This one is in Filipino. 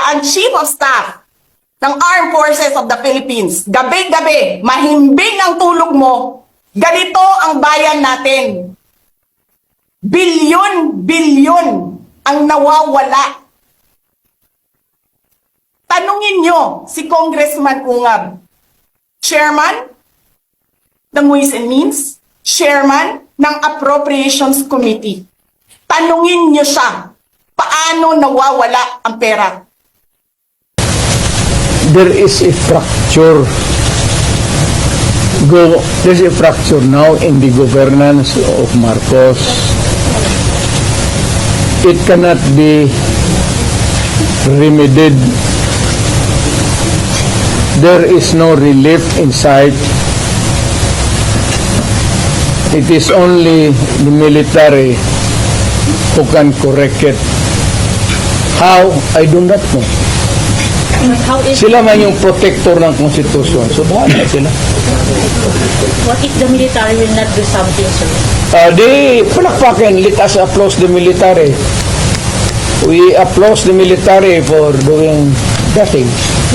ang Chief of Staff ng Armed Forces of the Philippines, gabi-gabi, mahimbing ang tulog mo, ganito ang bayan natin. Bilyon-bilyon ang nawawala. Tanungin nyo si Congressman Ungab, Chairman ng Ways and Means, Chairman ng Appropriations Committee. Tanungin nyo siya, paano nawawala ang pera? There is a fracture. There's a fracture now in the governance of Marcos. It cannot be remedied. There is no relief in sight. It is only the military who can correct it. How? I do not know. How is, Sila man yung protector ng konstitusyon. So, bahala sila. what if the military will not do something, sir? Di palakpakin. Let us applaud the military. We applaud the military for doing nothing.